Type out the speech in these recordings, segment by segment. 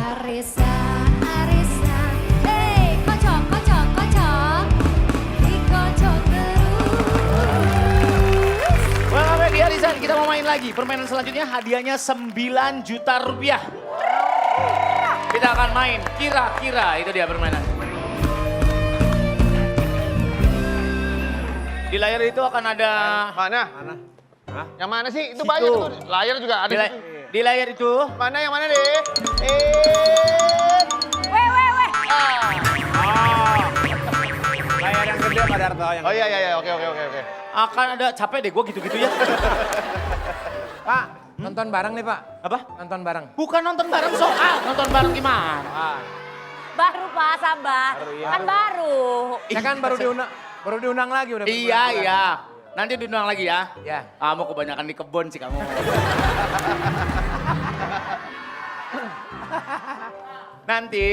Arisa, Arisa, hey, kocok, kocok, kocok, dikocok terus. Welcome back di Arisan, kita mau main lagi. Permainan selanjutnya hadiahnya 9 juta rupiah. Kita akan main kira-kira, itu dia permainan. Di layar itu akan ada... Mana? Hah? Yang mana sih? Itu Situ. banyak tuh. Layar juga ada Di, situ. di layar itu... Mana yang mana deh? Weh. Layar yang gede Pak Darto. Yang Oh iya. Oke. Akan ada, capek deh gue gitu-gitu ya. Pak, nonton bareng nih Pak. Apa? Nonton bareng. Bukan nonton bareng soal, nonton bareng gimana? Baru Pak, sabar. Kan baru. Ya kan baru diundang lagi udah. Iya. Nanti diundang lagi ya. Ya. Kamu kebanyakan di kebun sih kamu. Nanti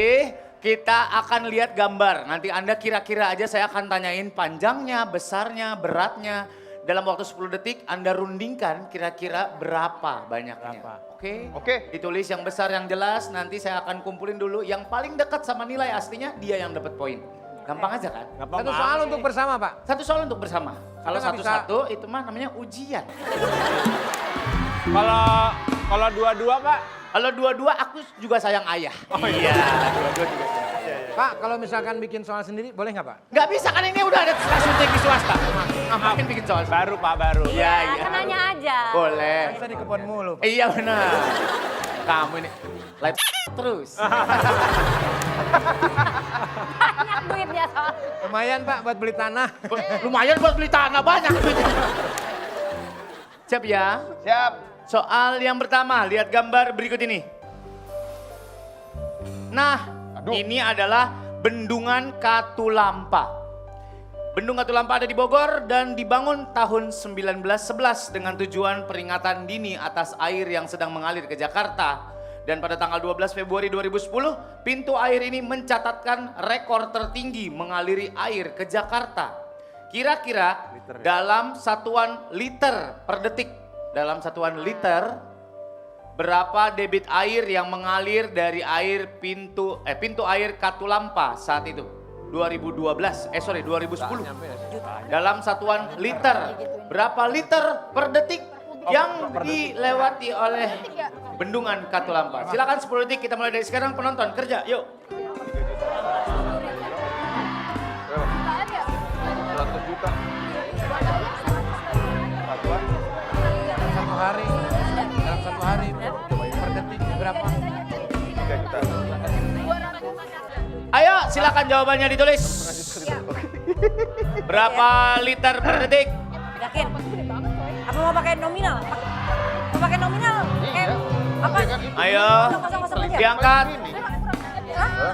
kita akan lihat gambar. Nanti Anda kira-kira aja saya akan tanyain panjangnya, besarnya, beratnya. Dalam waktu 10 detik Anda rundingkan kira-kira berapa banyaknya. Berapa. Oke. Ditulis yang besar yang jelas, nanti saya akan kumpulin dulu. Yang paling dekat sama nilai aslinya dia yang dapat poin. Gampang aja kan? Satu soal untuk bersama Pak. Satu soal untuk bersama. Kalau nggak satu-satu itu mah namanya ujian. Kalau dua-dua Pak. Kalau dua-dua aku juga sayang ayah. Oh iya, dua-dua juga sayang ayah. Pak, kalau misalkan bikin soal sendiri boleh nggak Pak? Nggak bisa kan ini udah ada stasiun TV swasta. Ngapain bikin soal? Baru Pak, baru. Iya. Kan nanya aja. Boleh. Bisa di kebun mulu Pak. Iya benar. Kamu ini live terus. Banyak duitnya soal. Lumayan Pak buat beli tanah. Lumayan buat beli tanah banyak duitnya. Siap ya? Siap. Soal yang pertama, lihat gambar berikut ini. Nah, ini adalah Bendungan Katulampa. Bendung Katulampa ada di Bogor dan dibangun tahun 1911 dengan tujuan peringatan dini atas air yang sedang mengalir ke Jakarta. Dan pada tanggal 12 Februari 2010, pintu air ini mencatatkan rekor tertinggi mengaliri air ke Jakarta. Kira-kira dalam satuan liter per detik. Dalam satuan liter, berapa debit air yang mengalir dari pintu air Katulampa saat itu? 2010. Dalam satuan liter, berapa liter per detik yang dilewati oleh Bendungan Katulampa? Silakan 10 detik, kita mulai dari sekarang. Penonton kerja, yuk. 100 juta. Dalam satu hari per detik berapa? 3 juta. Ayo, silakan jawabannya ditulis. Berapa liter per detik? Yakin? Apa mau pakai nominal? Mau pakai nominal? Apa? Ayo, Kosong-kosong aja. diangkat. Hah?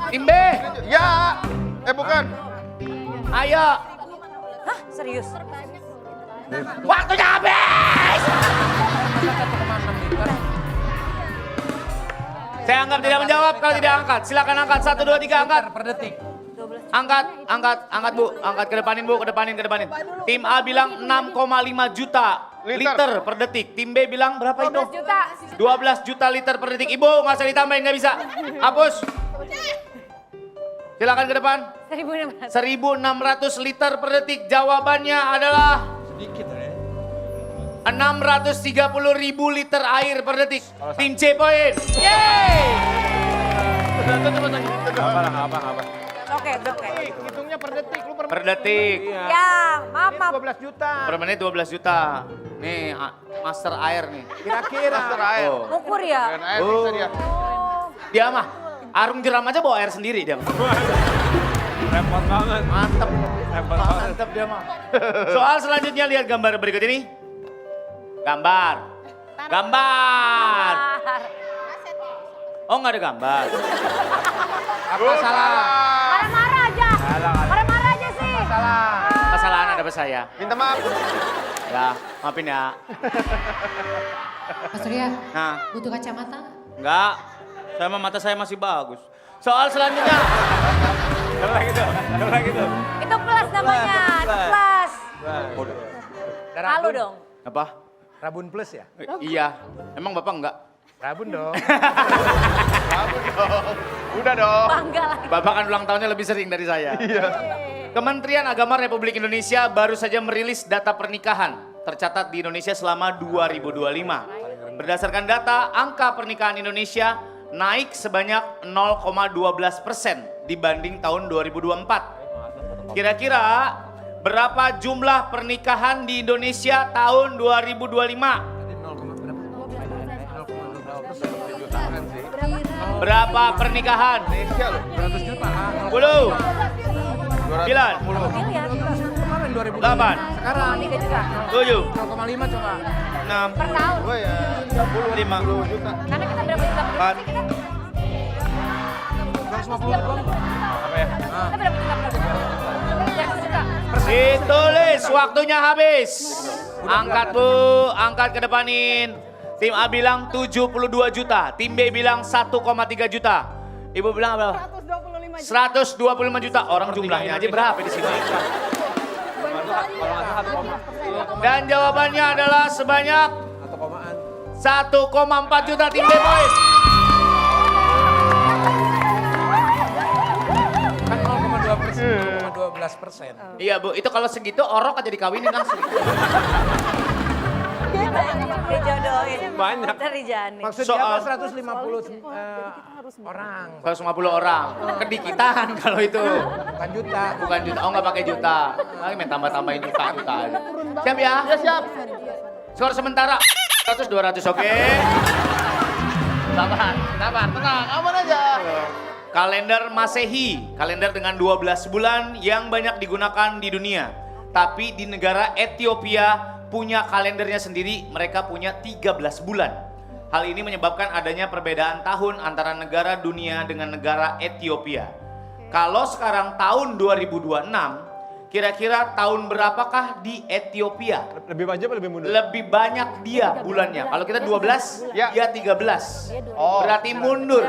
Tim B, Ya. Bukan. ayo. Hah? Serius? Waktunya habis. 1,6 liter. Saya anggap tidak menjawab kalau tidak angkat. Silakan angkat. 1, 2, 3 angkat. Per detik. 12. Angkat Bu. Angkat ke depanin Bu, ke depanin. Tim A bilang 6,5 juta liter per detik. Tim B bilang berapa itu? 12 juta. 12 juta liter per detik. Ibu nggak usah ditambahin, nggak bisa. Hapus. Silakan ke depan. 1.600. 1.600 liter per detik. Jawabannya adalah Sedikit ya. 630.000 liter air per detik. Tim C poin. Yeay! Apa? Oke. Hitungnya per detik. Lu Per detik. Ya, maaf. 12 juta. Per menit 12 juta. Nih, master air nih. Kira-kira. Master air. Oh. Ukur ya? Dan air bisa dia. Oh. Dia mah, arung jeram aja bawa air sendiri dia mah. Repot banget. Mantep. Repot banget. Mantep dia mah. Soal selanjutnya lihat gambar berikut ini. Gambar. Oh nggak ada gambar. Apa salah? Marah-marah aja. Marah-marah aja sih. Salah. Kesalahan ada pada saya. Minta maaf. Ya, maafin ya. Mas Surya, Nah, butuh kacamata? enggak. Mata saya masih bagus. Soal selanjutnya. Coba gitu. Itu plus namanya. Itu plus. Malu dong. Apa? Rabun plus ya? Iya. Emang Bapak enggak? Rabun dong. Rabun Udah dong. Bangga lagi. Bapak kan ulang tahunnya lebih sering dari saya. Iya. Kementerian Agama Republik Indonesia baru saja merilis data pernikahan tercatat di Indonesia selama 2025. Berdasarkan data, angka pernikahan Indonesia naik sebanyak 0,12% dibanding tahun 2024. Kira-kira berapa jumlah pernikahan di Indonesia tahun 2025? Tadi 0,2% jutaan sih. Berapa pernikahan? Indonesia loh. 200 juta. 10, 9, Miliar. Kemarin 2000. 8, Sekarang 3 juta. 7, 0,5 coba. 6, Per tahun. Gue ya 30 5, 10 juta. Karena kita berapa juta per Empat. sih kita? 250 doang. Apa ya? Kita berapa juta per juta? 300 juta. ditulis, waktunya habis. Angkat Bu, angkat ke depanin. Tim A bilang 72 juta, tim B bilang 1,3 juta. Ibu bilang berapa? 125 juta. Orang jumlahnya aja berapa di sini? Dan jawabannya adalah sebanyak 1 komaan. 1,4 juta tim B poin. Kan 0,12%. Iya Bu, itu kalau segitu orok aja dikawinin langsung. Dijodohin. Banyak. Dari Jani. Maksudnya Soal- apa 150 orang. 150 orang, kedikitan kalau itu. Bukan juta. Bukan juta, oh nggak pakai juta. Lagi main tambah-tambahin juta aja. Siap ya? Ya siap. Skor sementara 100-200, oke? Sabar, tenang, aman aja. Kalender Masehi, kalender dengan 12 bulan yang banyak digunakan di dunia. Tapi di negara Ethiopia punya kalendernya sendiri, mereka punya 13 bulan. Hal ini menyebabkan adanya perbedaan tahun antara negara dunia dengan negara Ethiopia. Kalau sekarang tahun 2026, kira-kira tahun berapakah di Ethiopia? Lebih maju apa lebih mundur? Lebih banyak dia bulannya. Kalau kita 12, Ya. dia 13. Oh. Berarti mundur.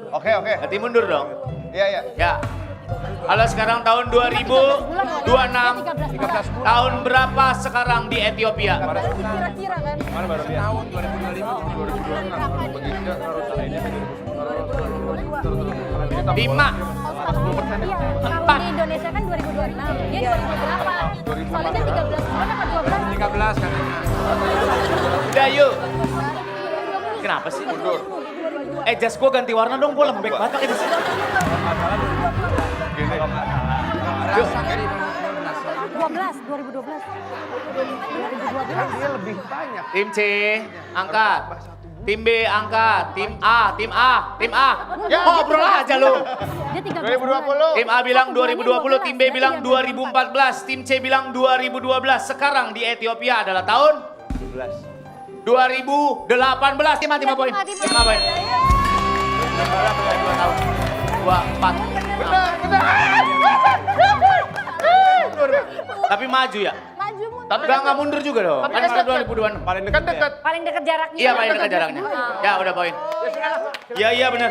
Oke, oke. Berarti mundur dong. Iya, iya. Ya. Kalau sekarang tahun 2026, 13 bulan. tahun berapa sekarang di Ethiopia? Kira-kira kan. Mana baru lihat? Tahun 2025. 2026. Begitu harus ada ini. 5. Iya, tahun di Indonesia kan 2026. Dia 2000 berapa? Soalnya kan 13 bulan apa 12? 13 katanya. Udah yuk. Kenapa sih? Mundur. Jas gue ganti warna dong, gue lembek banget pakai jas. Gini. Rasa dari 2012. 2012. Kan dia lebih banyak. Tim C, angkat. Tim B, angkat. Tim A, tim A, tim A. Ya. Ngobrol aja lu. Dia 13 2020. Tim A bilang 2020, tim B bilang 2014, tim C bilang 2012. Sekarang di Ethiopia adalah tahun 2018. Tim A, 5 poin. 5 poin. 2 tahun. 24. Benar, benar. Tapi maju ya? Maju mundur. Tapi nggak mundur juga dong. Tapi Kan kan sekarang dekat. 2026. Paling dekat dekat. Paling dekat jaraknya. Iya paling dekat jaraknya. Ya udah poin. Iya iya benar.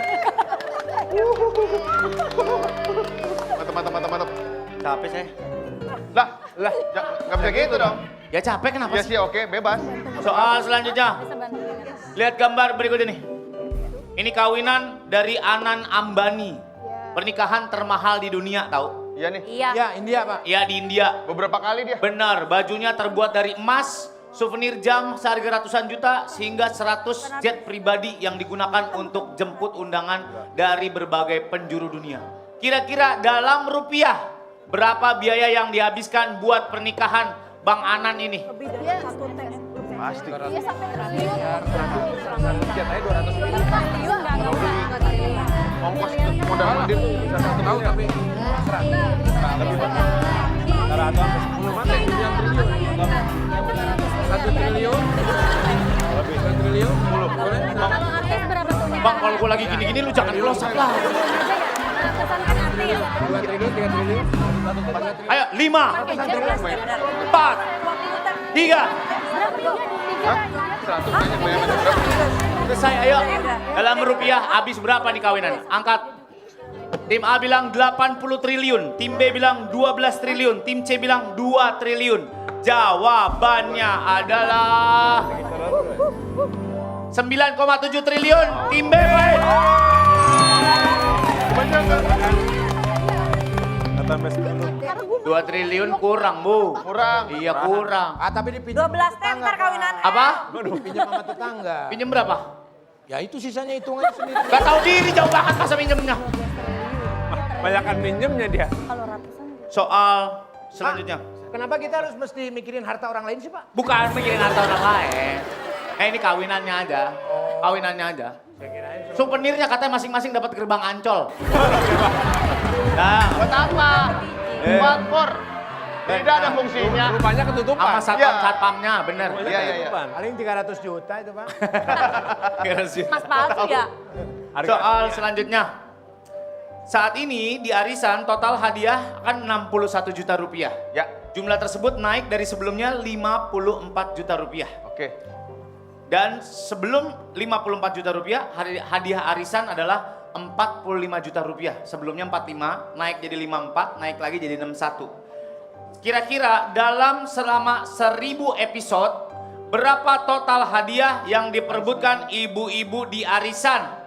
Mantap. Capek saya. Lah, nggak bisa gitu dong. Ya capek kenapa Ya sih? sih, oke, bebas. Soal selanjutnya. Bisa bantu. Lihat gambar berikut ini. Ini kawinan dari Anan Ambani. Pernikahan termahal di dunia tahu? Iya nih. Iya. Ya, India Pak. Ya di India. Beberapa kali dia. Benar, bajunya terbuat dari emas, souvenir jam seharga ratusan juta, sehingga 100 jet pribadi yang digunakan untuk jemput undangan dari berbagai penjuru dunia. Kira-kira dalam rupiah, berapa biaya yang dihabiskan buat pernikahan Bang Anan ini? Dia Pasti. dia sampai triliun. Jet aja 200 miliar. Triliun enggak triliun. Ongkos modal mandir bisa 1 Tahu miliar. tapi mesra. Lebih banyak. 10 mati yang triliun. 1 triliun. Lebih. 1 triliun. 10. Boleh? Kalau artis berapa tuh? Bang kalau gue lagi gini-gini lu jangan close up lah. Kesan kan artis. 2 triliun, 3 triliun. 4 triliun. Ayo 5, Pakai jet plus. 4, 3, Berapa dia? Hah? 100 banyak banyak. selesai ayo. Dalam rupiah habis berapa nih kawinan? Angkat. Tim A bilang 80 triliun, tim B bilang 12 triliun, tim C bilang 2 triliun. Jawabannya adalah 9,7 triliun, tim B poin. Kata mes dulu. 2 triliun kurang, Bu. Kurang. Iya, kurang. Ah, tapi dipinjam 12 tem ntar kawinan. Apa? pinjam sama tetangga. Pinjem berapa? Ya itu sisanya hitungannya sendiri. Gak tahu diri, jauh banget masa pinjemnya. Banyakan pinjemnya dia. Kalau ratusan. Soal selanjutnya. Kenapa kita harus mesti mikirin harta orang lain sih, Pak? Bukan mikirin harta orang lain. Ini kawinannya aja. Kawinannya aja. Souvenirnya katanya masing-masing dapat gerbang Ancol. Nah, Buat apa? Buat por. Tidak ada fungsinya. Rupanya ketutupan. sama satpamnya, bener. Iya, iya, iya. Paling 300 juta itu, Pak. Mas palsu ya? Soal selanjutnya. Saat ini di arisan total hadiah akan 61 juta rupiah. Ya, Jumlah tersebut naik dari sebelumnya 54 juta rupiah. oke. Dan sebelum 54 juta rupiah, hadiah arisan adalah 45 juta rupiah. Sebelumnya 45, naik jadi 54, naik lagi jadi 61. Kira-kira dalam selama 1000 episode, berapa total hadiah yang diperebutkan ibu-ibu di arisan?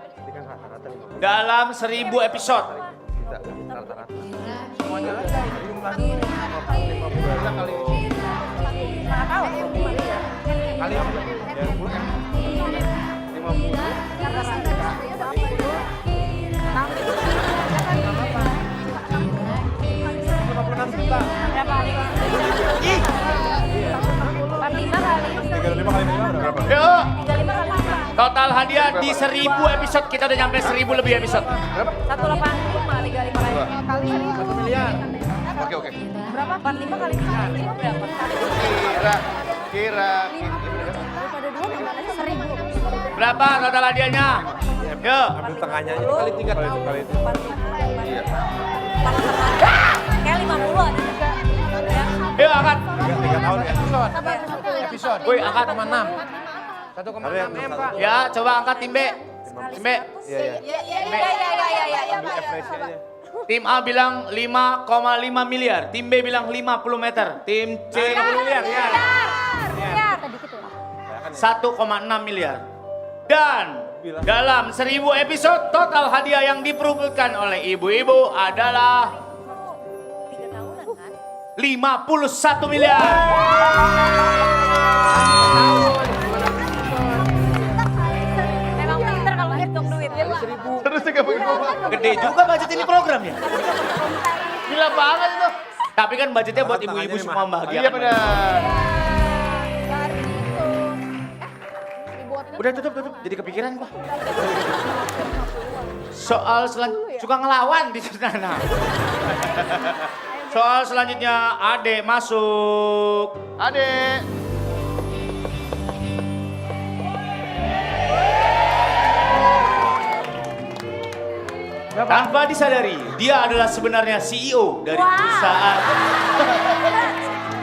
Dalam 1000 episode. Nggak tahu. Kali Berapa? 45 kali. 35 kali 5 berapa? Yuk, 35 kali 5. total hadiah di 1000 episode, kita udah nyampe 1000 lebih episode. 185 kali 35 kali. Kali 1000. miliar. Oke, oke. Berapa? 45 kali 5 berapa? Kira. Daripada dua tambah aja 1000. Berapa total hadiahnya? Yuk. Ambil tengahnya aja kali 3 tahun. Iya. Kayak 50 ada juga. Ya. Yuk angkat. 3 tahun ya. Episode. Woi, angkat. 1,6. 1,6 M, Pak. Ya, coba angkat tim B. Tim B. Iya, iya. Iya. Average aja. Tim A bilang 5,5 miliar. Tim B bilang 50 meter. Tim C Miliar. 1,6 miliar. Dan dalam 1000 episode total hadiah yang diperebutkan oleh ibu-ibu adalah 51 miliar. Memang pinter kalau ngitung duit ya. Terus juga begitu. Gede juga budget ini program ya. Gila banget itu. Tapi kan budgetnya buat ibu-ibu semua bahagia. Iya benar. Udah tutup. Jadi kepikiran gua. Soal selanjutnya, suka ngelawan di sana. Soal selanjutnya, Ade masuk. Adek. Tanpa disadari, dia adalah sebenarnya CEO dari perusahaan.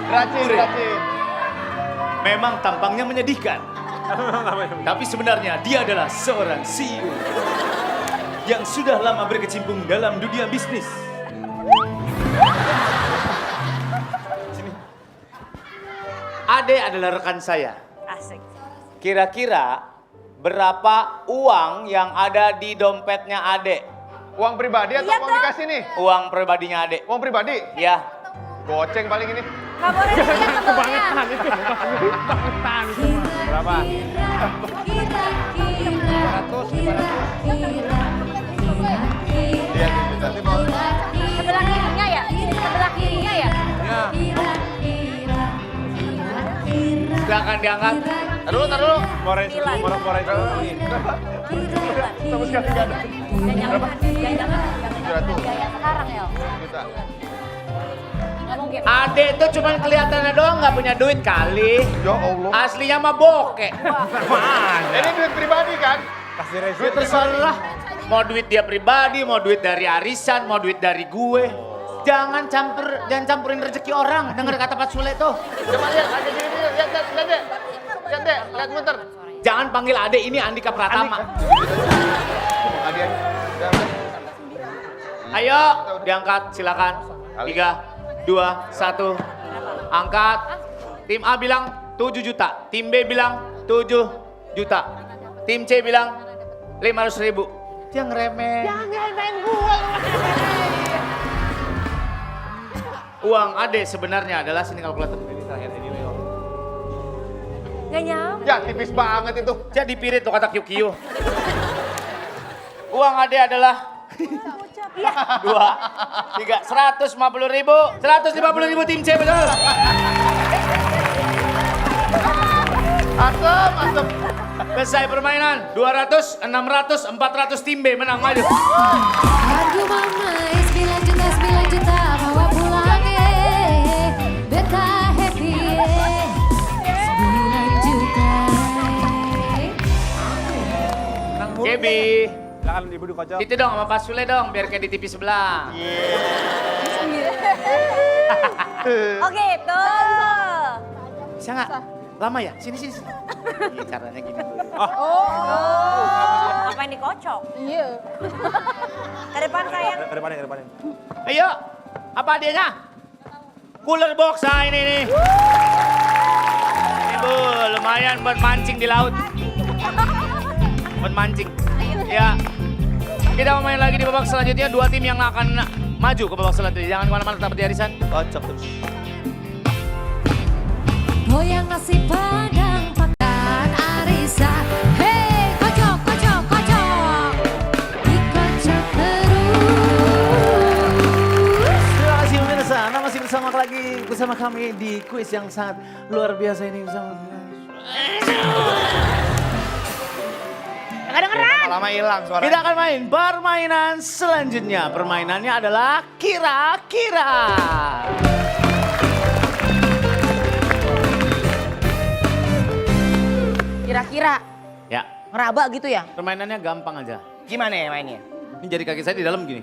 Racin. Memang tampangnya menyedihkan. Tapi sebenarnya dia adalah seorang CEO yang sudah lama berkecimpung dalam dunia bisnis. Sini. Ade adalah rekan saya. Asik. Kira-kira berapa uang yang ada di dompetnya Ade? Uang pribadi atau Iya, uang Kak. dikasih nih? Uang pribadinya Ade. Uang pribadi? Ya. Goceng paling ini. Nggak boleh dilihat tebelnya. Berapa? 100, 500. Iya, kita. Sebelah kirinya ya? Sebelah kirinya ya? Ya. Silakan diangkat. Tar dulu. Nilai. Sama sekali nggak ada. Jangan-jangan 700 Gaya sekarang ya? juta. nggak mungkin. Ade itu cuma kelihatannya doang nggak punya duit kali. Ya Allah. Aslinya mah bokeh. Ini duit pribadi kan? Kasih Duit resiko. terserah. Mau duit dia pribadi, mau duit dari arisan, mau duit dari gue. Jangan campurin rezeki orang. Dengar kata Pak Sule tuh. Coba lihat, ada gini, lihat deh. Lihat deh, lihat bentar. Jangan panggil Ade ini Andika Pratama. Hadiah. Ayo, diangkat silakan. 3, 2, 1. Angkat. Tim A bilang 7 juta. Tim B bilang 7 juta. Tim C bilang 500 ribu. Dia ngeremeh. Jangan main gua. Uang Ade sebenarnya adalah sini kalkulator. Gak nyampe. Ya tipis banget itu. Jadi pirit tuh kata Kyukyu. Uang Ade adalah 2, 3, 150.000. 150.000 tim C betul. Asem. Selesai permainan. 200, 600, 400 tim B menang maju. Harga mama 9 juta bawa pulang beta happy 9 juta. Gebi. Silakan Ibu dikocok. Itu dong sama Pak Sule dong biar kayak di TV sebelah. Oke, tuh. Bisa nggak? Lama ya? Sini. Iya, caranya gini. Oh, apa yang dikocok? Iya. Ke depan sayang. Ke depan. Ayo, apa hadiahnya? Cooler box, nah ini nih. Ini Bu, lumayan buat mancing di laut. Buat mancing. Ya, kita mau main lagi di babak selanjutnya. 2 tim yang akan maju ke babak selanjutnya. Jangan kemana-mana, tetap di Arisan. Kocok terus. Goyang nasi padang makan arisan. Hey, kocok. Dikocok terus. Terima kasih pemirsa, Anda masih bersama kami di kuis yang sangat luar biasa ini bersama. Lama hilang suara. Kita akan main permainan selanjutnya. Permainannya adalah kira-kira. Kira-kira Ya, ngeraba gitu ya? permainannya gampang aja. Gimana ya mainnya? Ini jari kaki saya di dalam gini.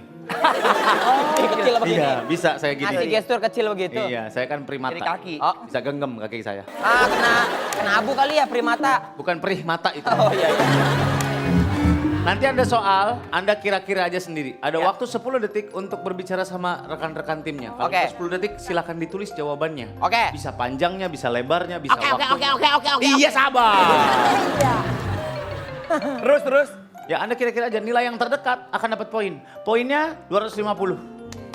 Kecil begini. Iya, bisa saya gini. Kasih gestur kecil begitu. Iya, saya kan primata. Jari kaki. Oh, bisa genggam kaki saya. Kena abu kali ya primata. Bukan perih mata itu. Oh iya. Nanti ada soal, Anda kira-kira aja sendiri. Ada Ya. waktu 10 detik untuk berbicara sama rekan-rekan timnya. Kalau Oke. udah 10 detik silahkan ditulis jawabannya. Oke. Bisa panjangnya, bisa lebarnya, bisa Oke. waktunya. Iya, sabar. Terus. Ya, Anda kira-kira aja nilai yang terdekat akan dapat poin. Poinnya 250.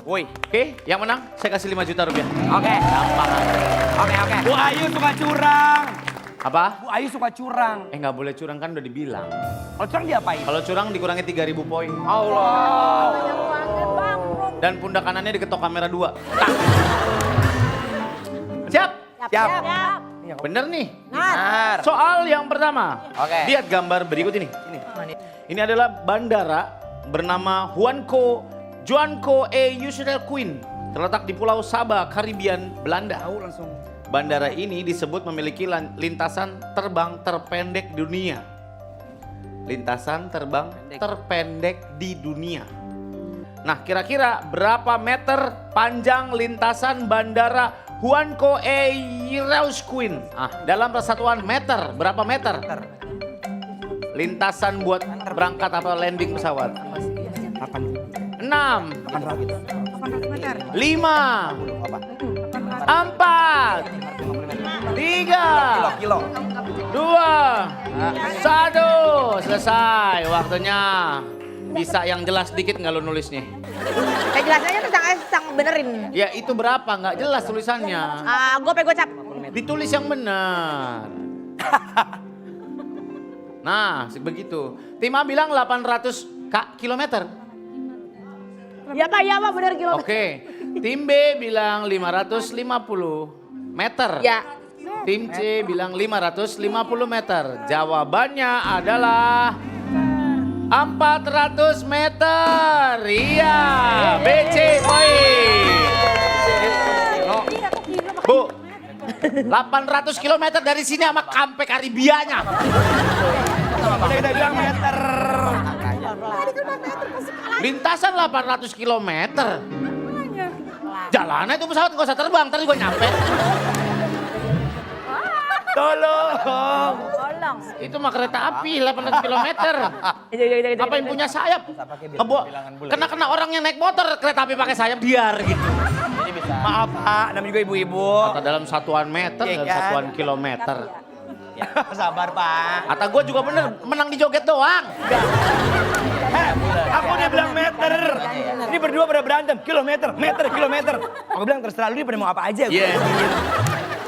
Woi. Oke, yang menang saya kasih 5 juta rupiah. Oke. Gampang aja. Oke. Bu Ayu suka curang. Apa? Bu Ayu suka curang. Nggak boleh curang kan udah dibilang. Kalau curang diapain? Kalau curang dikurangi 3.000 poin. Allah. Dan pundak kanannya diketok kamera 2. Siap? Siap. Bener nih. Benar. Soal yang pertama. Oke. Lihat gambar berikut ini. Ini adalah bandara bernama Juanco E. Usual Queen. Terletak di Pulau Saba, Karibian, Belanda. Tahu langsung. Bandara ini disebut memiliki lintasan terbang terpendek di dunia. Lintasan terbang terpendek di dunia. Nah, kira-kira berapa meter panjang lintasan bandara Juanco E. Usual Queen? Dalam persatuan meter, berapa meter? Lintasan buat berangkat atau landing pesawat. 6, 5, 4, 3, 2, 1. Selesai waktunya. Bisa yang jelas dikit nggak lo nulisnya? Jelasnya tentang benerin. Ya itu berapa? Nggak jelas tulisannya. Gue cap. Ditulis yang benar. Nah, begitu. Tim A bilang 800 kilometer. Ya Pak, bener kilometer. Oke. Tim B bilang 550 meter. Ya. Tim C bilang 550 meter. Jawabannya adalah 400 meter. Iya, BC poin. Bu, 800 kilometer dari sini sama sampai Karibianya. Udah bilang meter. Lintasan 800 kilometer. Jalannya itu pesawat nggak usah terbang, ntar juga nyampe. Tolong. Itu mah kereta api 800 kilometer. Apa yang punya sayap? Kena orang yang naik motor kereta api pakai sayap biar gitu. Ini bisa. Maaf Pak, namanya juga ibu-ibu. Atau dalam satuan meter, Iya, dalam kan? satuan kilometer. Sabar Pak. Atau gue juga bener menang di joget doang. Aku dia bilang meter. Ini berdua pada berantem, kilometer, kilometer. Aku bilang terserah lu, dia pada mau apa aja. Iya.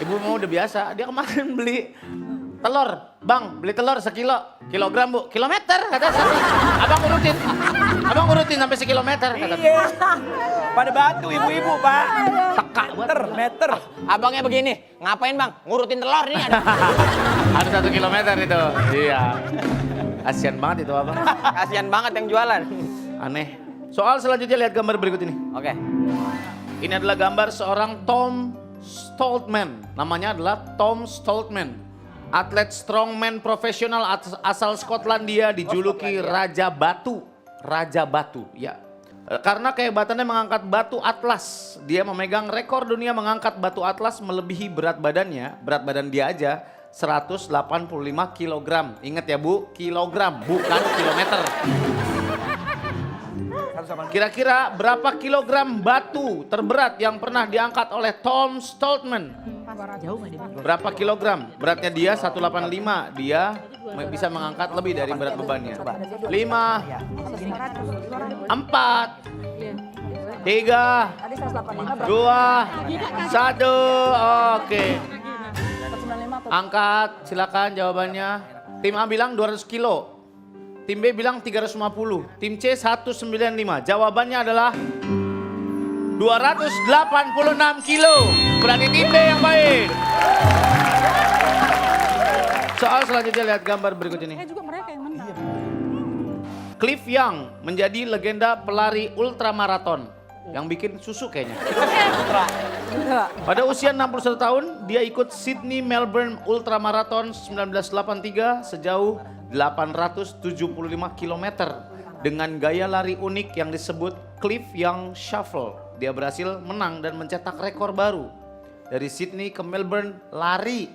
Ibu mau udah biasa, dia kemarin beli telur. Bang, beli telur sekilo. Kilogram, Bu. Kilometer, kata saya. Abang urutin sampai sekilometer, kata dia. Iya. Pada batu ibu-ibu, Pak. Teka Meter. Abangnya begini, ngapain bang? Ngurutin telur nih ada. Ada 1 kilometer itu. Iya. Kasian banget itu abang. Kasian banget yang jualan. Aneh. Soal selanjutnya lihat gambar berikut ini. Oke. Ini adalah gambar seorang Tom Stoltman. Namanya adalah Tom Stoltman. Atlet strongman profesional asal Skotlandia dijuluki Raja Batu. Raja Batu, ya. Karena kehebatannya mengangkat batu atlas. Dia memegang rekor dunia mengangkat batu atlas melebihi berat badannya. Berat badan dia aja 185 kilogram. Ingat ya Bu, kilogram bukan kilometer. Kira-kira berapa kilogram batu terberat yang pernah diangkat oleh Tom Stoltman? Berapa kilogram? Beratnya dia 185. Dia bisa mengangkat lebih dari berat bebannya. 5, 4, 3, 2, 1. Oke. Angkat, silakan jawabannya. Tim A bilang 200 kilo. Tim B bilang 350. Tim C 195. Jawabannya adalah 286 kilo. Berarti tim B yang baik. Soal selanjutnya lihat gambar berikut ini. Juga mereka yang menang. Cliff Young menjadi legenda pelari ultramaraton yang bikin susu kayaknya. Pada usia 61 tahun, dia ikut Sydney Melbourne Ultramarathon 1983 sejauh 875 km dengan gaya lari unik yang disebut Cliff Young Shuffle. Dia berhasil menang dan mencetak rekor baru. Dari Sydney ke Melbourne lari.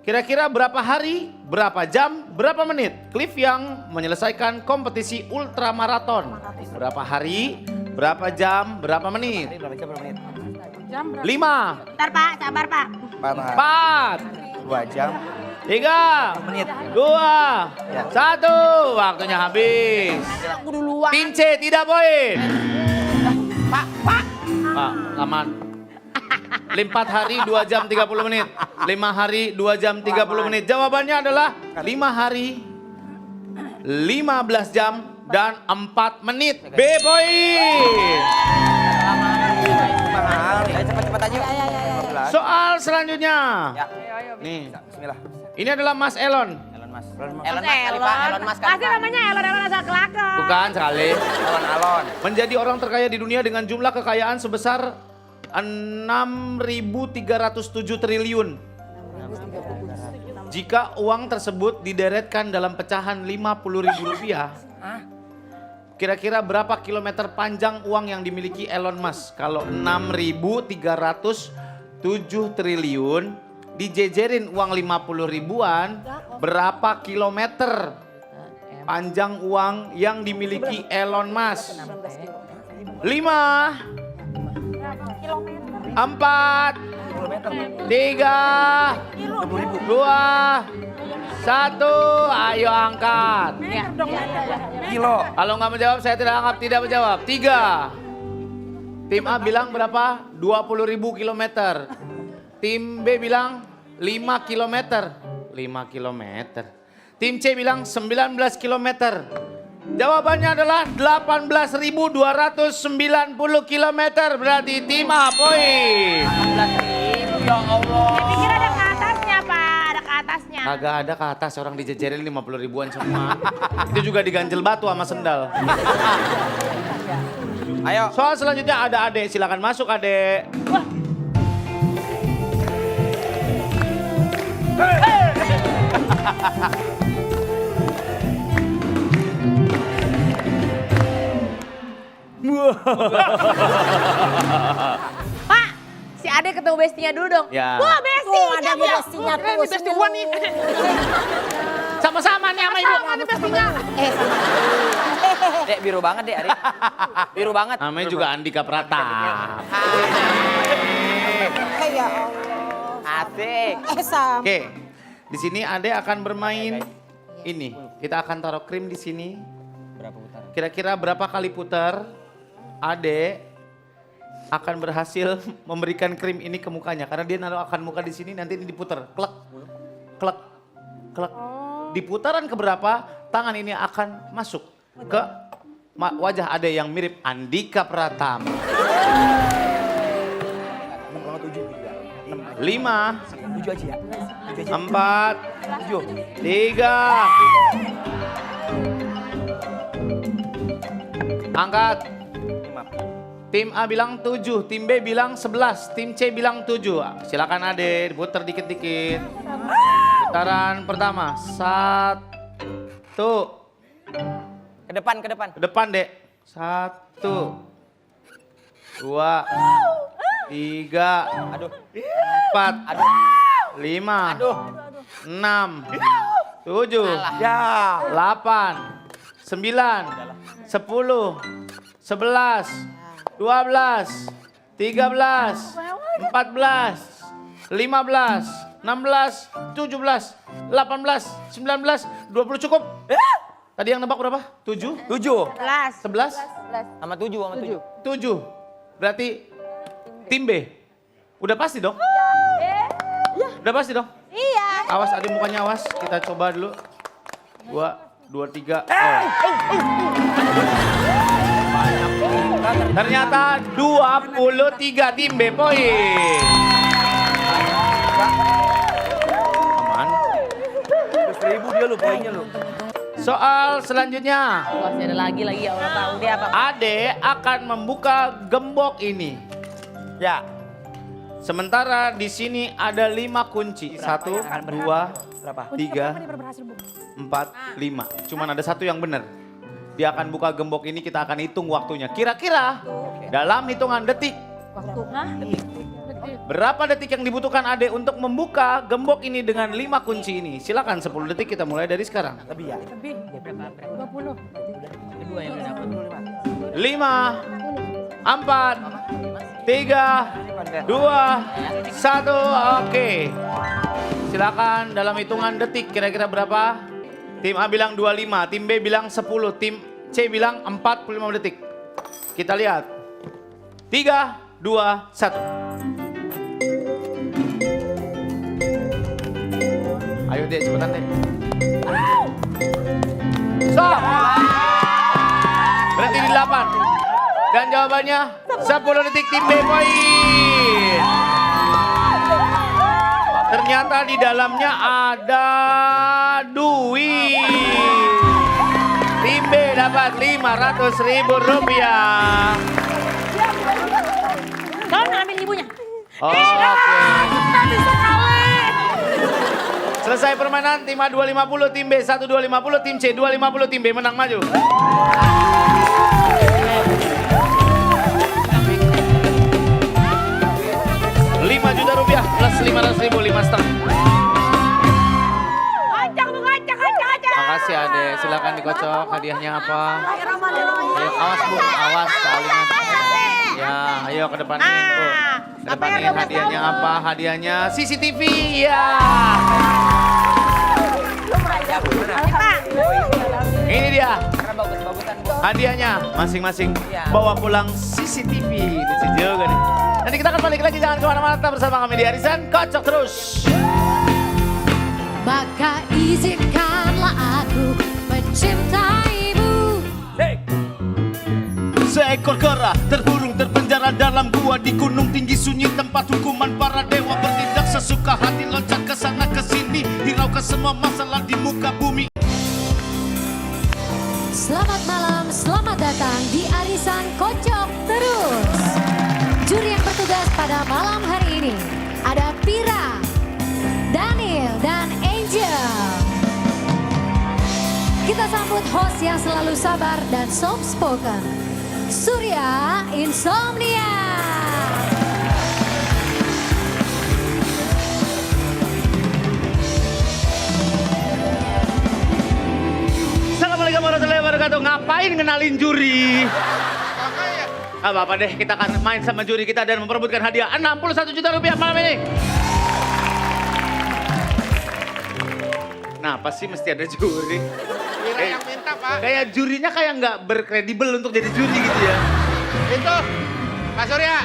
Kira-kira berapa hari, berapa jam, berapa menit Cliff Young menyelesaikan kompetisi ultramaraton? Berapa hari, berapa jam, berapa menit? 5, 4, Bentar Pak, sabar Pak. 2 jam. 3, Menit. 2, 1, waktunya habis. Aku duluan. Tim C tidak poin. Pak, aman. 4 hari 2 jam 30 menit. 5 hari 2 jam 30 menit. Jawabannya adalah 5 hari 15 jam dan 4 menit. B poin. Ayo cepat-cepat aja. Soal selanjutnya. Ya. Nih, Bismillah. ini adalah Mas Elon. Elon Musk kali Pak, Elon Musk kali. Pasti namanya Elon asal kelakar. Bukan sekali. Alon. Menjadi orang terkaya di dunia dengan jumlah kekayaan sebesar 6.307 triliun. Jika uang tersebut dideretkan dalam pecahan Rp50.000, kira-kira berapa kilometer panjang uang yang dimiliki Elon Musk? Kalau 6.307 triliun dijejerin uang 50 ribuan, berapa kilometer panjang uang yang dimiliki Elon Musk? 5, 4, 3, 2, 1. Ayo angkat. Kilo. Kalau nggak menjawab saya tidak anggap tidak menjawab. 3. Tim A bilang berapa? 20.000 kilometer. Tim B bilang 5 kilometer. 5 kilometer. Tim C bilang 19 kilometer. Jawabannya adalah 18.290 kilometer. Berarti tim A poin. 18.000 ya Allah. Saya pikir ada ke atasnya Pak, ada ke atasnya. Kagak ada ke atas, orang dijejerin 50 ribuan semua. Itu juga diganjel batu sama sendal. Ayo. Soal selanjutnya ada Ade, silakan masuk Ade. Pak, si Ade ketemu bestinya dulu dong. Ya. Wah, bestinya. ada bestinya tuh. Ini besti gua nih. Sama-sama nih sama ibu. Mana bestinya? Dek, biru banget dek, Ari. Biru banget. Namanya juga Andika Pratap. Ya Allah. Asik. Sam. Oke, di sini Ade akan bermain ini. Kita akan taruh krim di sini. Kira-kira berapa kali putar Ade akan berhasil memberikan krim ini ke mukanya. Karena dia naruh akan muka di sini, nanti ini diputar. Klek, klek, klek. Di putaran keberapa, tangan ini akan masuk ke wajah Ade yang mirip Andika Pratama. 5, 4, 3, angkat. Tim A bilang 7, tim B bilang 11, tim C bilang 7. Silakan Ade, diputar dikit-dikit. Putaran pertama, 1. Ke depan. Ke depan, Dek. 1, 2, 3, 4, 5, 6, 7, Ya. 8, 9, 10, 11, 12, 13, 14, 15, 16, 17, 18, 19, 20 cukup. Tadi yang nebak berapa? 7? 7. 11? Sama 7. 7. Berarti tim B. Udah pasti dong? Udah pasti dong? Iya. Awas, Ade mukanya awas. Kita coba dulu. 2, 3. Ternyata 23 tim B poin. Aman. 100.000 dia lu poinnya lu. Soal selanjutnya. Masih ada lagi ya Allah tahu dia apa. Ade akan membuka gembok ini. Ya. Sementara di sini ada 5 kunci. 1, 2, 3, 4, 5. Cuman ada 1 yang benar. Dia akan buka gembok ini, kita akan hitung waktunya. Kira-kira dalam hitungan detik. Berapa detik yang dibutuhkan Ade untuk membuka gembok ini dengan 5 kunci ini? Silakan 10 detik, kita mulai dari sekarang. Lebih ya. 20. Kedua yang udah dapat. 5, 4, 3, 2, 1, oke. Silakan dalam hitungan detik, kira-kira berapa? Tim A bilang 25, tim B bilang 10, tim C bilang 45 detik. Kita lihat. 3, 2, 1. Ayo Dek, cepetan Dek. Stop! Berarti di 8. Dan jawabannya 10 detik tim B poin. Ternyata di dalamnya ada duit. Tim B dapat 500.000 rupiah. Kau ngambil ibunya. Oke. Selesai permainan, tim A 250, tim B 1250, tim C 250, tim B menang maju. Rp5.000.000 plus 500.000, 5,5. Makasih Ade, silakan dikocok hadiahnya apa. Ayo, awas Bu, awas salingan. Ya, ayo ke depan nih Bu. Ke depan nih hadiahnya apa? Hadiahnya CCTV ya. Ini dia. Hadiahnya masing-masing bawa pulang CCTV. Lucu juga nih. Nanti kita akan balik lagi, jangan kemana-mana, tetap bersama kami di Arisan Kocok Terus. Maka izinkanlah aku mencintaimu. Seekor kera terkurung terpenjara dalam gua di gunung tinggi sunyi tempat hukuman para dewa bertindak sesuka hati, loncat ke sana ke sini, hiraukan semua masalah di muka bumi. Selamat malam, selamat datang di Arisan Kocok Terus. Juri yang bertugas pada malam hari ini ada Pira, Daniel, dan Angel. Kita sambut host yang selalu sabar dan soft spoken, Surya Insomnia. Assalamualaikum warahmatullahi wabarakatuh. Ngapain ngenalin juri? Apa-apa deh, kita akan main sama juri kita dan memperebutkan hadiah 61 juta rupiah malam ini. Nah, pasti mesti ada juri. Kira yang minta Pak. Kayak jurinya kayak nggak berkredibel untuk jadi juri gitu ya. Itu, Pak Surya.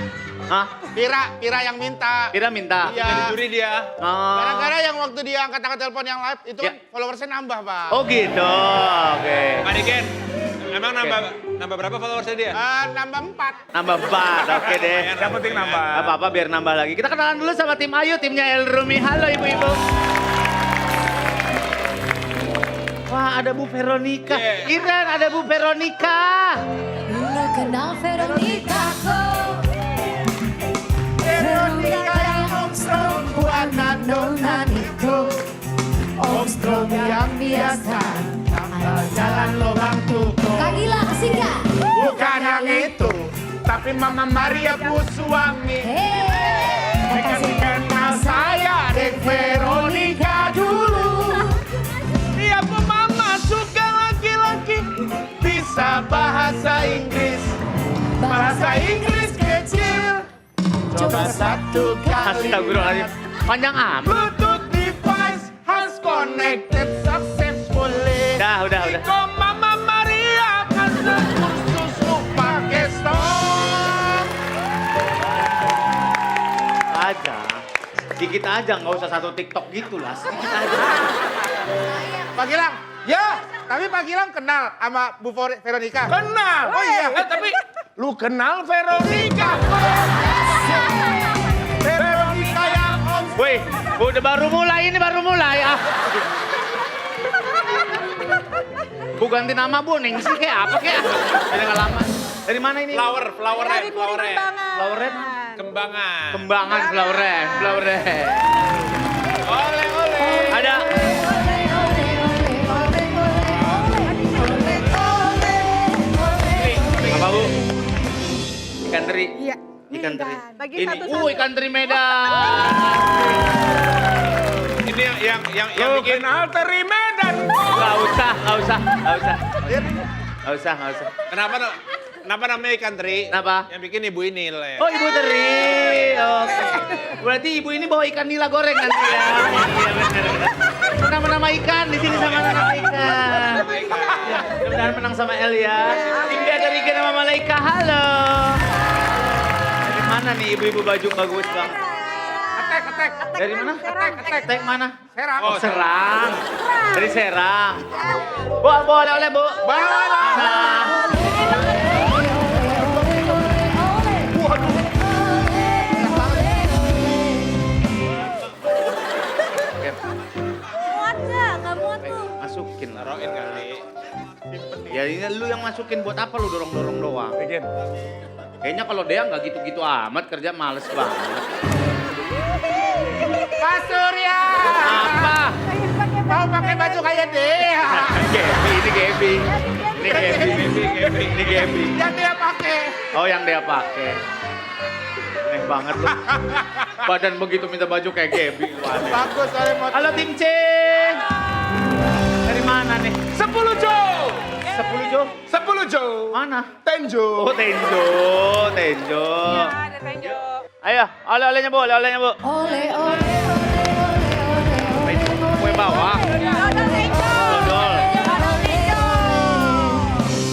Hah? Pira yang minta. Kira minta? Iya. Jadi juri dia. Oh. Gara-gara yang waktu dia angkat telepon yang live, itu kan followersnya nambah, Pak. Oh gitu, oke. Pak Niken, emang nambah berapa followersnya dia? Nambah 4. Nambah 4, oke deh. Yang penting nambah. Gak apa-apa biar nambah lagi. Kita kenalan dulu sama tim Ayu, timnya El Rumi. Halo ibu-ibu. Wah ada Bu Veronica. Iren ada Bu Veronica. Lu kenal Veronica kok? Veronica yang Omstrom buana nona Niko. Omstrom yang biasa tanggal jalan lubang tutup. Kak Gila, asik gak? Bukan yang itu, tapi Mama Maria Bu Suami. Hei, Kasih kenal saya Dek Veronica dulu. Dia Mama suka laki-laki bisa bahasa Inggris. Bahasa Inggris kecil. Coba satu kali. Astagfirullahaladzim. Panjang amat. Bluetooth device has connected successfully. Udah. Kok Mama Maria kasih kursus lu pakai stop. Aja. Dikit aja, nggak usah satu TikTok gitu lah. Sedikit aja. Pak Gilang, ya. Tapi Pak Gilang kenal sama Bu Veronica? Kenal. Oh iya. Tapi Lu kenal Veronica? Veronica yang om. Woi, udah baru mulai ah. Bu ganti nama Bu, Neng sih kayak apa kayak? Ada nggak lama. Dari mana ini? flowernya. Floweret? Kembangan. Kembangan floweret. Oleh. Ada. Apa Bu? Ikan teri. Iya. Ikan teri. Bagi Ini, satu-satu. ikan teri Medan. Ini yang bikin Alteri Medan. Gak usah. Kenapa namanya ikan teri? Kenapa? Yang bikin ibu ini lah ya. Oh ibu teri. Oke. Berarti ibu ini bawa ikan nila goreng nanti ya. Iya benar. Nama ikan di sini sama nama ikan. Ya, mudah-mudahan menang sama El ya. Tim dari Rigen sama Malaika. Halo. Dari mana nih ibu-ibu baju bagus bang? Ketek. Dari mana? Ketek mana? Serang. Oh Serang. Dari Serang. Bu, oleh Bu. Bawa. Nah. Muat nggak? Nggak muat tuh. Masukin. Taruhin kali. Ya ini lu yang masukin buat apa lu dorong-dorong doang? Kayaknya kalau dia nggak gitu-gitu amat kerja males banget. Pak Surya. Apa? Mau pakai baju kayak dia. Gaby. Ini Gaby. Yang dia pakai. Oh yang dia pakai. Aneh banget lu. Badan begitu minta baju kayak Gaby. Lu aneh. Bagus soalnya mau. Halo tim C. Dari mana nih? 10 Jo. 10 Jo? 10 Jo. Mana? Tenjo. Oh Tenjo. Iya, ada Tenjo. Ayo, oleh-olehnya Bu, Ole. kue bawah.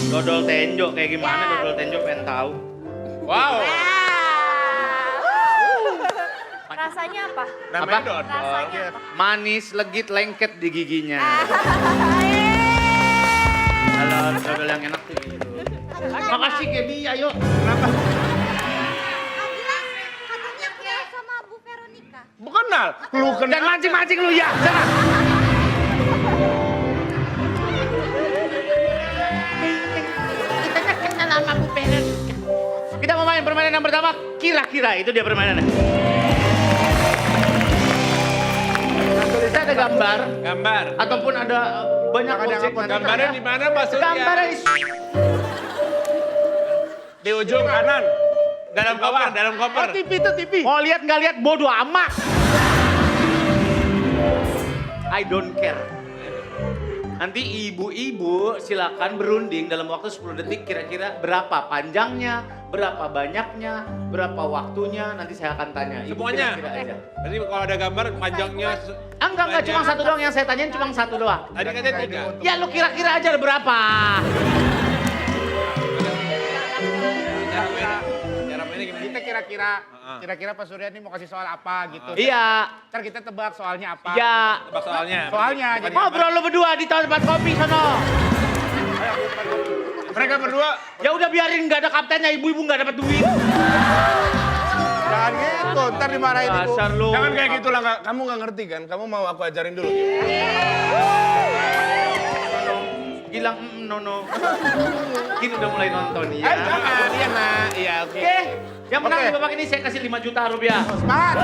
Dodol Tenjo kayak gimana dodol Tenjo pengen tahu. Wow. Rasanya apa? Namanya Apa? dodol. Rasanya apa? Manis, legit, lengket di giginya. Halo, dodol yang enak tuh. Makasih Gaby, ayo. Kenapa? Katanya kenal sama Bu Veronica. Bukan kenal. Lu kenal. Jangan mancing-mancing lu ya, jangan. Kita mau main permainan yang pertama, kira-kira itu dia permainannya. Nah, tulisnya ada gambar ataupun ada banyak objek. Gambarnya di mana maksudnya? Gambarnya Di ujung kanan. Dalam koper. Oh, TV itu TV. mau lihat nggak lihat bodoh amat. I don't care. Nanti ibu-ibu silakan berunding dalam waktu 10 detik kira-kira berapa panjangnya, berapa banyaknya, berapa waktunya. Nanti saya akan tanya. Ibu Semuanya. kira-kira aja. Jadi kalau ada gambar panjangnya. Enggak, cuma satu doang yang saya tanyain, cuma satu doang. Tadi katanya 3. Ya lu kira-kira aja berapa? Cara mainnya gimana? Kita kira-kira Pak Surya ini mau kasih soal apa gitu. Iya. Ntar kita tebak soalnya apa. Ya. Tebak soalnya. Soalnya. Jadi Ngobrol lu berdua di tempat kopi sono. mereka berdua. Ya udah biarin nggak ada kaptennya, ibu-ibu nggak dapat duit. Jangan gitu, ntar dimarahin ibu. Dasar lu. Jangan kayak gitu lah, kamu nggak ngerti kan? Kamu mau aku ajarin dulu. Gilang nono. Gini udah mulai nonton ya. Jangan, iya nak. Iya, oke. Oke, yang menang Oke. di babak ini saya kasih 5 juta rupiah. Semangat.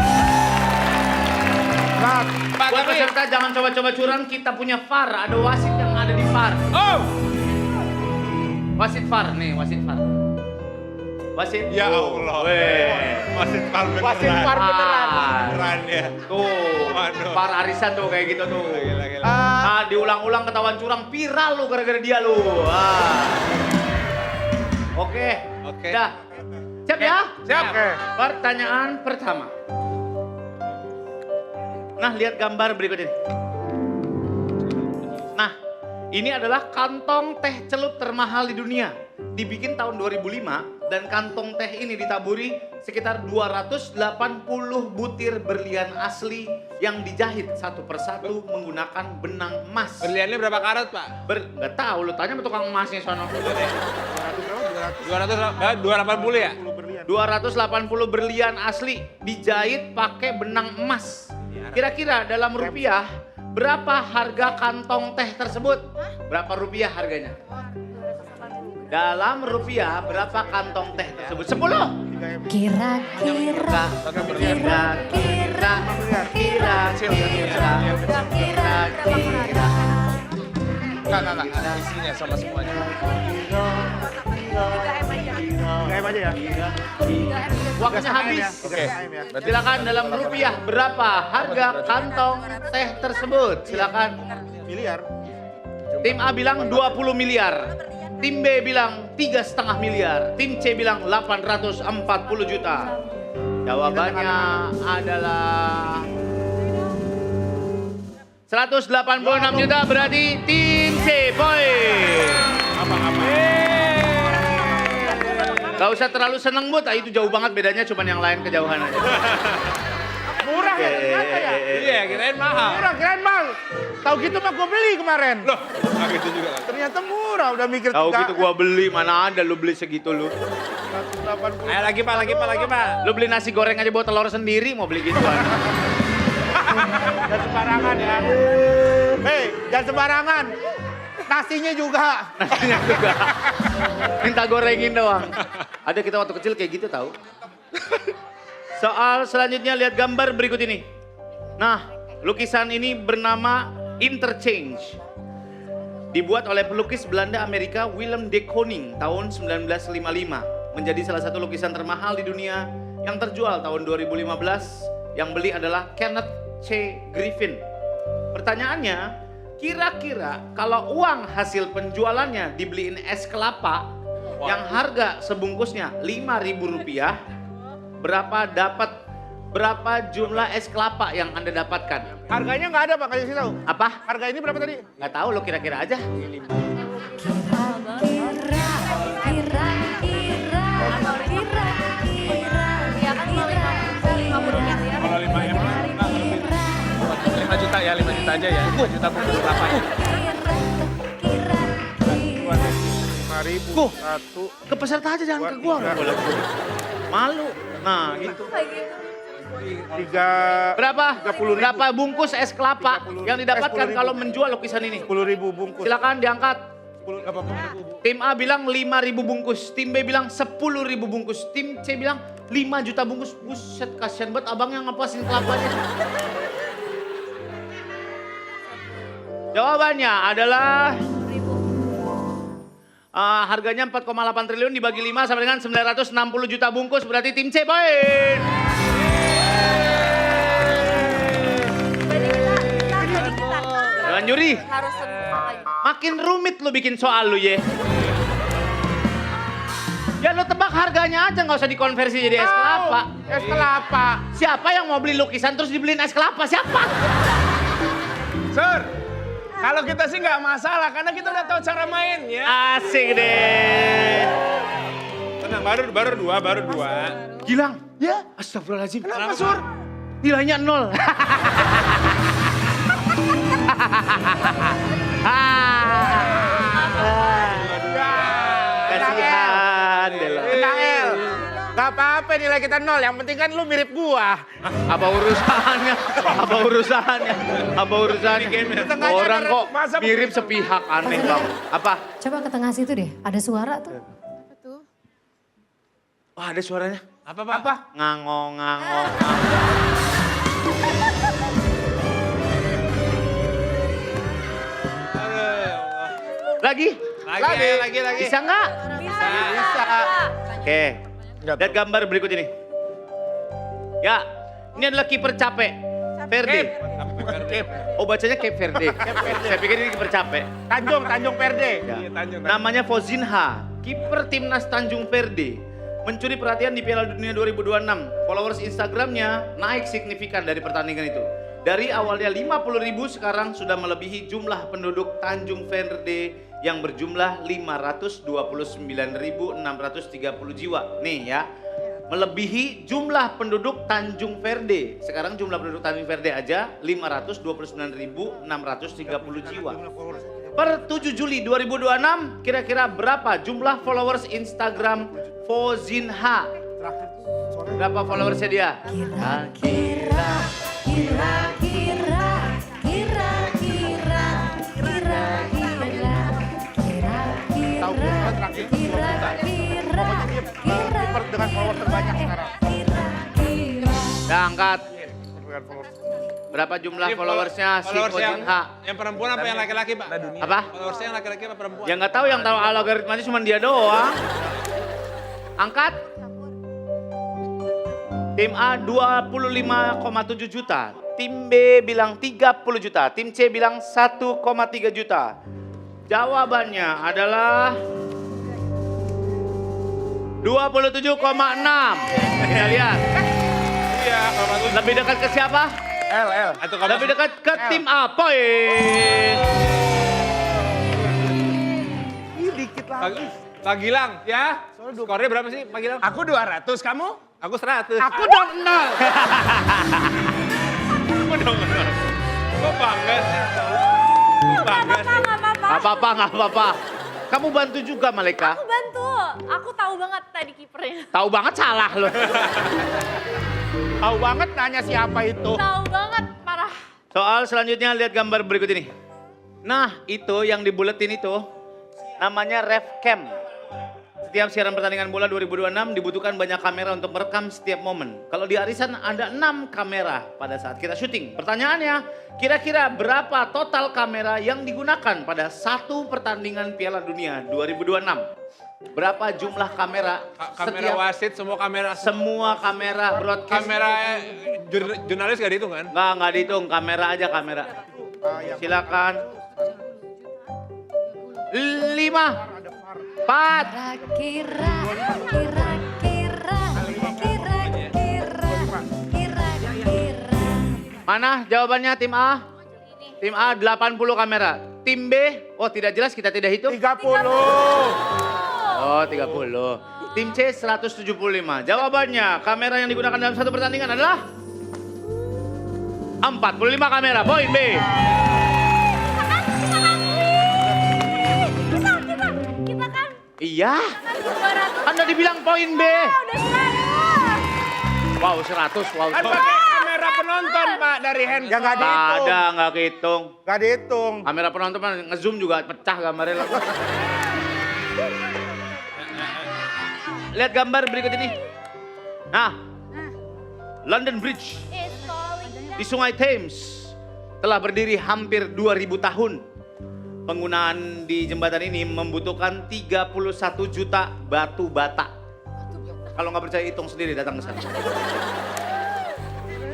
Semangat. Pak, Buat tapi... peserta jangan coba-coba curang, kita punya VAR, ada wasit yang ada di VAR. Oh! Wasit VAR nih, wasit VAR. Wasit. Ya Allah. Weh. Wasit VAR beneran. Wasit VAR beneran. Beneran ya. Tuh, Waduh. VAR arisan tuh kayak gitu tuh. Gila, gila. Ah, diulang-ulang ketahuan curang, viral lu gara-gara dia lu. Ah. Oke. Oke. Dah. Siap ya? Siap. Oke. Pertanyaan pertama. Nah, lihat gambar berikut ini. Nah, ini adalah kantong teh celup termahal di dunia. Dibikin tahun 2005 dan kantong teh ini ditaburi sekitar 280 butir berlian asli yang dijahit satu persatu menggunakan benang emas. Berliannya berapa karat, Pak? Nggak tahu, lu tanya sama tukang emasnya sono. 280 ya? 280 berlian asli dijahit pakai benang emas. Kira-kira dalam rupiah berapa harga kantong teh tersebut? Berapa rupiah harganya? Dalam rupiah berapa kantong teh tersebut? 10. Kira-kira, kira-kira. Enggak. Ada isinya sama semuanya. 3M aja ya. Waktunya habis. Oke. Silakan dalam rupiah berapa harga kantong teh tersebut? Silakan. Miliar. Tim A bilang 20 miliar. Tim B bilang 3,5 miliar. Tim C bilang 840 juta. Jawabannya adalah 186 juta, berarti tim C poin. Gak usah terlalu seneng Bud, itu jauh banget bedanya, cuman yang lain kejauhan aja. Murah ya ternyata ya. Iya, kirain mahal. Murah, kirain mahal. Tahu gitu mah gue beli kemarin. Loh, nggak gitu juga. Ternyata murah, udah mikir Tahu gitu gua beli, mana ada lu beli segitu lu. 180. Ayo lagi, Pak, Pak. Lu beli nasi goreng aja buat telur sendiri, mau beli gituan. Jangan sembarangan ya. Hei, jangan sembarangan. Nasinya juga. Nasinya juga. Minta gorengin doang. Ada kita waktu kecil kayak gitu tahu. Soal selanjutnya lihat gambar berikut ini. Nah, lukisan ini bernama Interchange. Dibuat oleh pelukis Belanda Amerika Willem de Kooning tahun 1955. Menjadi salah satu lukisan termahal di dunia yang terjual tahun 2015. Yang beli adalah Kenneth C. Griffin. Pertanyaannya, kira-kira kalau uang hasil penjualannya dibeliin es kelapa yang harga sebungkusnya Rp5.000, berapa jumlah es kelapa yang Anda dapatkan? Harganya nggak ada Pak, kasih tahu. Apa? Harga ini berapa tadi? Nggak tahu, lo kira-kira aja. Kalau 5M, 5 juta ya, 5 juta aja ya. 5 juta bungkus berapa ya? 5.000. Satu. Ke peserta aja, jangan ke gua. Nggak boleh. Malu. Nah, gitu. Tiga. Berapa? 30.000. Berapa bungkus es kelapa 30.000. yang didapatkan 10.000. kalau menjual lukisan ini? 10.000 bungkus. Silakan diangkat. 10, nggak apa-apa. Tim A bilang 5.000 bungkus, tim B bilang 10.000 bungkus, tim C bilang 5 juta bungkus. Buset, kasihan banget abang yang ngepasin kelapanya. Jawabannya adalah harganya 4,8 triliun dibagi 5 sama dengan 960 juta bungkus, berarti tim C poin. Jadi kita Jangan nyuri. harus Makin rumit lu bikin soal lu ye. Ya lu tebak harganya aja, nggak usah dikonversi jadi es kelapa. Es kelapa. Siapa yang mau beli lukisan terus dibeliin es kelapa? Siapa? Sur, kalau kita sih nggak masalah karena kita udah tahu cara mainnya. Asik deh. Tenang, baru dua. Gilang. Ya. Astagfirullahaladzim. Kenapa Sur? Nilainya 0. Kasihan deh lo. Tenang El. Gak apa-apa nilai kita 0, yang penting kan lu mirip gua. Apa urusannya? Orang kok mirip sepihak, aneh banget. Apa? Coba ke tengah situ deh, ada suara tuh. Wah, ada suaranya. Apa Pak? Apa? Ngangong. Lagi? Lagi. Bisa nggak? Bisa. Oke. Lihat gambar berikut ini. Ya, ini adalah kiper capek. Verde. Oh, bacanya Cape Verde. Saya pikir ini kiper capek. Tanjung Perde. Ya. Tanjung. Namanya Fozinha, kiper timnas Tanjung Verde. Mencuri perhatian di Piala Dunia 2026. Followers Instagramnya naik signifikan dari pertandingan itu. Dari awalnya 50.000 sekarang sudah melebihi jumlah penduduk Tanjung Verde yang berjumlah 529.630 jiwa. Nih ya, melebihi jumlah penduduk Tanjung Verde. Sekarang jumlah penduduk Tanjung Verde aja 529.630 jiwa. Per 7 Juli 2026, kira-kira berapa jumlah followers Instagram Fozinha? Berapa followersnya dia? Kira-kira. Kiper dengan follower terbanyak sekarang. Udah angkat. Berapa jumlah followersnya si Fozinha? Yang perempuan apa yang laki-laki Pak? Apa? Followersnya yang laki-laki apa perempuan? Ya nggak tahu, yang tahu algoritmanya cuma dia doang. Angkat. Tim A 25,7 juta. Tim B bilang 30 juta. Tim C bilang 1,3 juta. Jawabannya adalah 27,6. Kita lihat. Iya, Lebih dekat ke siapa? L. Lebih dekat ke tim A. Poin. Ih, dikit lagi. Pak Gilang, ya? Skornya berapa sih Pak Gilang? Aku 200, kamu? Aku 100. Aku dong 0. Kok bangga sih? Bangga sih. Nggak apa-apa. Kamu bantu juga, Maleka. Aku bantu. Aku tahu banget tadi kipernya. Tahu banget salah loh. Tahu banget nanya siapa itu. Tahu banget, parah. Soal selanjutnya lihat gambar berikut ini. Nah, itu yang dibuletin itu namanya ref cam. Setiap siaran pertandingan bola 2026 dibutuhkan banyak kamera untuk merekam setiap momen. Kalau di arisan ada 6 kamera pada saat kita syuting. Pertanyaannya, kira-kira berapa total kamera yang digunakan pada satu pertandingan Piala Dunia 2026? Berapa jumlah kamera? Kamera wasit, semua kamera. Semua kamera broadcast. Kamera jurnalis gak dihitung kan? Nggak dihitung, kamera aja kamera. Silakan. 5, 4. Kira-kira. Mana jawabannya tim A? Tim A 80 kamera. Tim B, oh tidak jelas, kita tidak hitung. 30. Oh 30. Tim C 175. Jawabannya kamera yang digunakan dalam satu pertandingan adalah 45 kamera. Poin B. Kita kan Iya. 200. Anda dibilang poin B. Udah 100. Wow 100. Wow. Kan pakai kamera penonton, Pak, dari handphone. Ya nggak dihitung. Ada, nggak kehitung. Nggak dihitung. Kamera penonton mah nge-zoom juga pecah gambarnya. Lihat gambar berikut ini. Nah, London Bridge di Sungai Thames telah berdiri hampir 2000 tahun. Penggunaan di jembatan ini membutuhkan 31 juta batu bata. Kalau nggak percaya hitung sendiri, datang ke sana.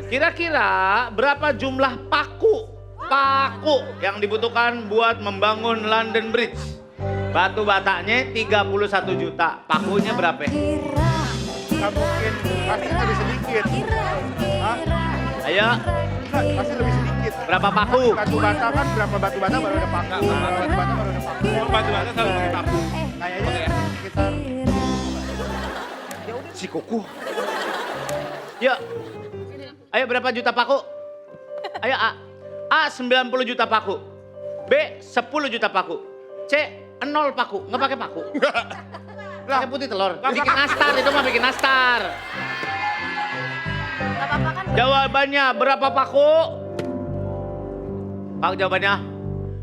Kira-kira berapa jumlah paku paku yang dibutuhkan buat membangun London Bridge? Batu batanya 31 juta. Pakunya berapa? Nggak mungkin, pasti lebih sedikit. Ayo, Pasti lebih sedikit. berapa paku? Batu bata kan berapa batu bata baru ada paku. Batu bata baru ada paku. Batu bata selalu pakai paku. Kayaknya sekitar Si kuku. Yuk. Ayo berapa juta paku? Ayo A. A 90 juta paku. B 10 juta paku. C 0 paku. Nggak pakai paku. Pakai putih telur. Bikin nastar itu mah bikin nastar. Gak apa-apa kan? Jawabannya berapa paku? Pak jawabannya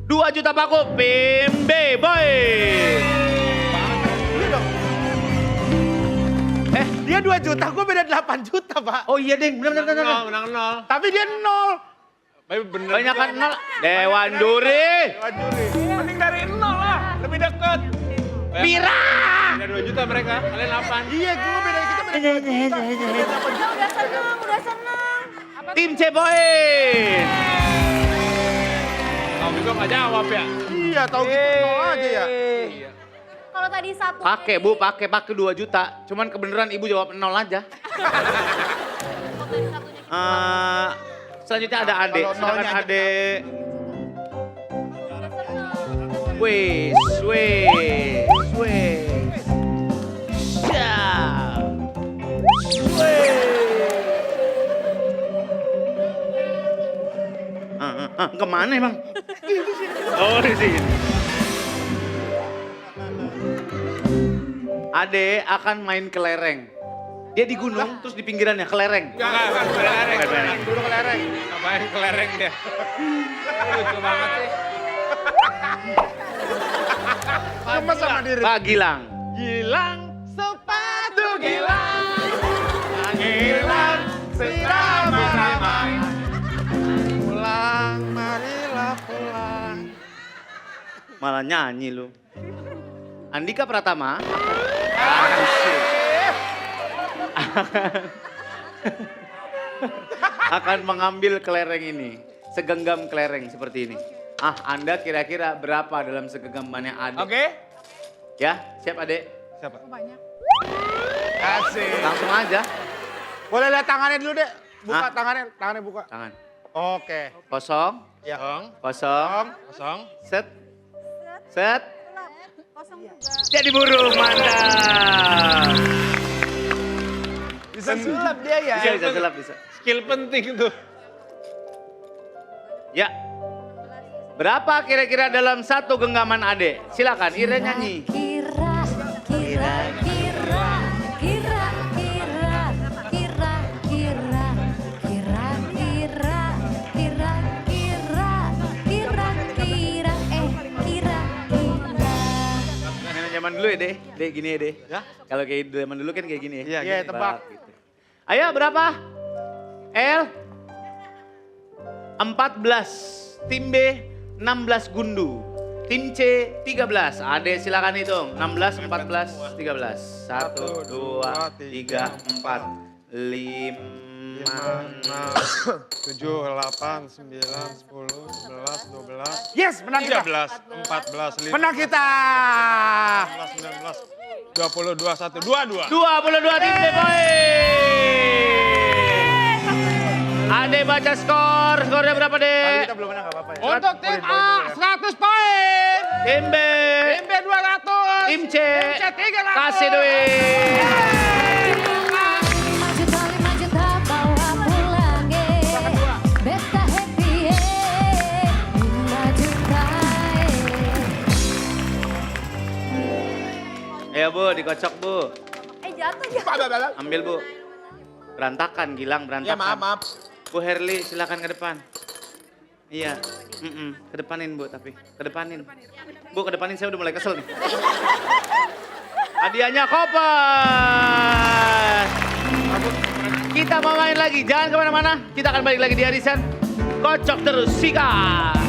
2 juta paku. Tim B boy. dia 2 juta, gue beda 8 juta, Pak. Oh iya ding, benar. Menang nol. Tapi dia 0. Tapi bener. Banyak kan nol. Dewan Juri. Mending dari nol lah, lebih deket. Pira. Beda 2 juta mereka, kalian 8. Iya, gue beda kita beda 2 juta. Udah seneng. Tim C poin. Tahu juga nggak jawab ya? Iya, tahu gitu 0 aja ya. Kalau tadi satu. Pakai Bu, pakai 2 juta. Cuman kebenaran Ibu jawab 0 aja. Selanjutnya ada Ade. Kalau Silakan nolnya aja. Ade. Wes. Siap. Kemana emang? Oh di sini. Ade akan main kelereng. Dia di gunung, terus di pinggirannya kelereng. Enggak, kelereng. Dulu kelereng. Ngapain kelereng dia? Lucu banget sih. Gemes sama diri. Pak Gilang. Gilang sepatu Gilang. Gilang beramai-ramai. Pulang, marilah pulang. Malah nyanyi lu. Andika Pratama. Akan mengambil kelereng ini. Segenggam kelereng seperti ini. Anda kira-kira berapa dalam segenggamannya Ade? Oke. Ya, siap Ade? Siapa? Asik. Langsung aja. Boleh lihat tangannya dulu, Dek. Buka Hah? tangannya buka. Tangan. Oke. Kosong, Ya. kosong, Kosong. set, set. Jadi burung, mantap. Bisa sulap dia ya. Bisa sulap, bisa. Skill penting tuh. Ya. Berapa kira-kira dalam satu genggaman Ade? Silakan, Ira nyanyi. Zaman dulu ya, Deh gini ya, Deh. Ya? Kalau kayak zaman dulu kan kayak gini ya. Iya, tebak. Gitu. Ayo berapa? L 14, tim B 16 gundu, tim C 13. Ade silakan hitung. 16, 14, 13. 1, 2, 3, 4, 5, 7, 8, 9, 10, 11, 12. Yes, menang kita. 13, 14, 15, Menang kita. 19, 20, 21, 22. 22 tim B poin. Ade baca skor. Skornya berapa, Tadi Dek? kita belum menang, gak apa-apa ya. Untuk tim A 100 poin. Tim B. Tim B 200. Tim C. Tim C 300. Kasih duit. Ayo Bu, dikocok Bu. Jatuh. Ambil Bu. Berantakan, Gilang, berantakan. Ya maaf. Bu Herli, silakan ke depan. Iya, kedepanin Bu tapi, kedepanin. Bu, kedepanin, saya udah mulai kesel nih. Hadiahnya koper. Kita mau main lagi, jangan kemana-mana. Kita akan balik lagi di Arisan. Kocok terus, sikat.